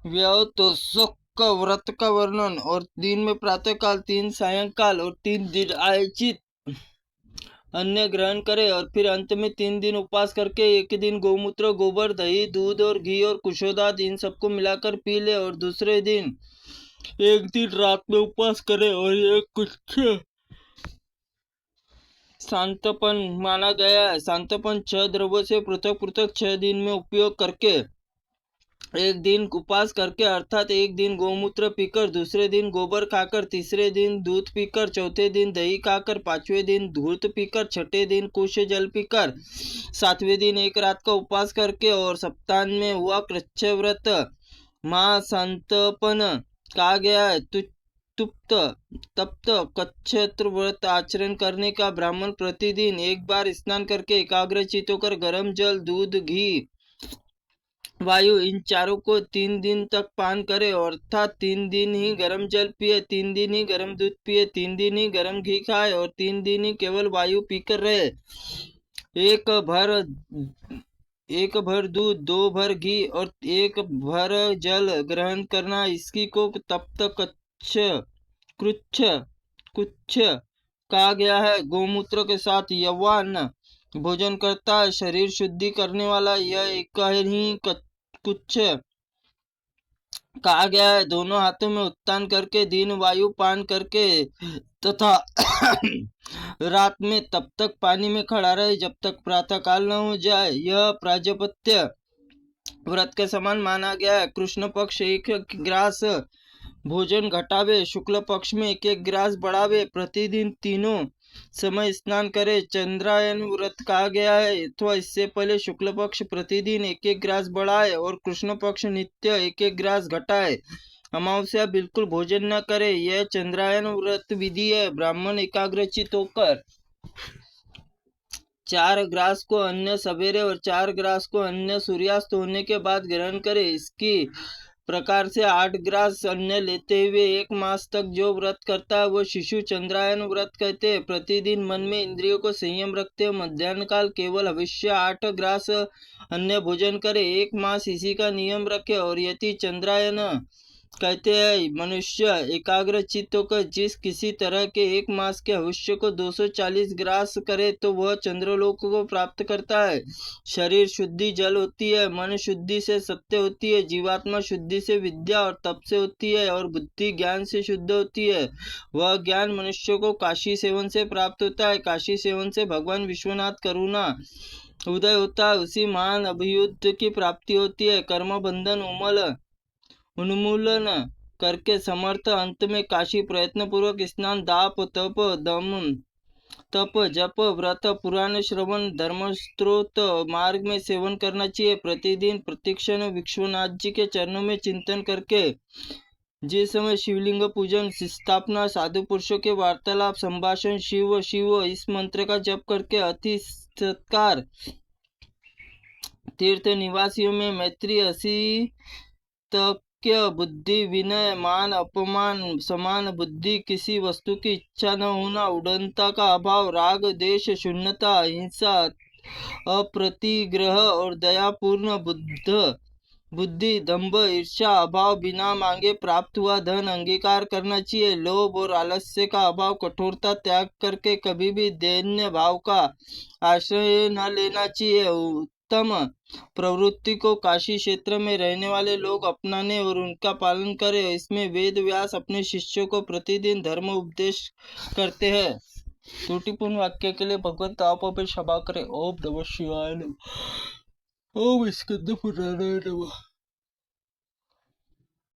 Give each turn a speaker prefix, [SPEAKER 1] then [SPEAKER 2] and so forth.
[SPEAKER 1] व्याव तो सुख का व्रत का वर्णन, और दिन में प्रातः काल 3 सायंकाल और 3 दिन आयोजित अन्न ग्रहण करे, और फिर अंत में 3 दिन उपवास करके एक दिन गौमूत्र, गोबर, दही, दूध और घी और कुशोदात इन सबको मिलाकर पी ले, और दूसरे दिन एक दिन रात में उपवास करे, और ये कुछ शांतपन माना गया है। शांतपन 6 द्रव्यों से पृथक पृथक 6 दिन में उपयोग करके एक दिन उपवास करके, अर्थात एक दिन गौमूत्र पीकर, दूसरे दिन गोबर खाकर, तीसरे दिन दूध पीकर, चौथे दिन दही खाकर, पांचवें दिन दूध पीकर, छठे दिन कुश जल पीकर, सातवें दिन एक रात का उपवास करके, और सप्ताह में हुआ कृच्छ व्रत महासंतपन कहा गया है। तुप्त तप्त कच्छत्र व्रत आचरण करने का ब्राह्मण प्रतिदिन एक बार स्नान करके एकाग्र चित्त होकर गर्म जल, दूध, घी, वायु इन चारों को 3 दिन तक पान करे, अर्थात 3 दिन ही गर्म जल पिए, 3 दिन ही गर्म दूध पिए, 3 दिन ही गर्म घी खाए, और 3 दिन ही केवल वायु पीकर रहे। एक भर दूध, 2 भर घी और 1 भर जल ग्रहण करना, इसकी को तप्त कृच्छ कुच्छ कहा गया है। गौमूत्र के साथ यौवन भोजन करता है, शरीर शुद्धि करने वाला यह एक ही कुछ कहा गया है। दोनों हाथों में उत्तान करके दिन वायु पान करके तथा रात में तब तक पानी में खड़ा रहे जब तक प्रातः काल न हो जाए। यह प्राजापत्य व्रत के समान माना गया है। कृष्ण पक्ष 1 ग्रास भोजन घटावे, शुक्ल पक्ष में 1 ग्रास बढ़ावे, प्रतिदिन तीनों समय स्नान करे। चंद्रायन व्रत कहा गया है, अथवा इससे पहले शुक्ल पक्ष प्रतिदिन 1 ग्रास बढ़ाए और कृष्ण पक्ष नित्य 1 ग्रास घटाए। अमावस्या बिल्कुल भोजन न करे, यह चंद्रायन व्रत विधि है। ब्राह्मण एकाग्रचित होकर 4 ग्रास को अन्न सवेरे और 4 ग्रास को अन्न सूर्यास्त होने के बाद ग्रहण करे। इसकी प्रकार से 8 ग्रास अन्न लेते हुए 1 मास तक जो व्रत करता है वो शिशु चंद्रायन व्रत कहते हैं। प्रतिदिन मन में इंद्रियों को संयम रखते हुए मध्याह्न काल केवल अवश्य 8 ग्रास अन्न भोजन करे, 1 मास इसी का नियम रखे, और यदि चंद्रायन कहते हैं मनुष्य एकाग्र चित्त होकर जिस किसी तरह के 1 मास के अवश्य को 240 ग्रास करे तो वह चंद्रलोक को प्राप्त करता है। शरीर शुद्धि जल होती है, मन शुद्धि से सत्य होती है, जीवात्मा शुद्धि से विद्या और तप से होती है, और बुद्धि ज्ञान से शुद्ध होती है। वह ज्ञान मनुष्य को काशी सेवन से प्राप्त होता है। काशी सेवन से भगवान विश्वनाथ करुणा उदय होता है, उसी महान अभियुद्ध की प्राप्ति होती है। कर्म बंधन उन्मूलन करके समर्थ अंत में काशी प्रयत्न पूर्वक स्नान, दाप, तप, दम, तप, जप, व्रत, पुराण श्रवण, धर्म स्त्रोत मार्ग में सेवन करना चाहिए। प्रतिदिन प्रतिक्षण विश्वनाथ जी के चरणों में चिंतन करके जिस समय शिवलिंग पूजन, स्थापना, साधु पुरुषों के वार्तालाप, संभाषण, शिव शिव इस मंत्र का जप करके अति सत्कार, तीर्थ निवासियों में मैत्री, असी तक बुद्धि, विनय, मान अपमान, समान बुद्धि, किसी वस्तु की इच्छा न होना, उड़नता का अभाव, राग देश शून्यता, हिंसा, अप्रतिग्रह और दयापूर्ण बुद्धि, दंभ, ईर्ष्या, अभाव, बिना मांगे प्राप्त हुआ धन अंगीकार करना चाहिए। लोभ और आलस्य का अभाव, कठोरता त्याग करके कभी भी दैन्य भाव का आश्रय न लेना चाहिए। उत्तम प्रवृत्ति को काशी क्षेत्र में रहने वाले लोग अपनाने और उनका पालन करें। इसमें वेद व्यास अपने शिष्यों को प्रतिदिन धर्म उपदेश करते हैं। त्रुटिपूर्ण वाक्य के लिए भगवंत आप क्षमा करें। ओम नमः शिवाय नमः। ओम स्कंद पुराणाय नमः।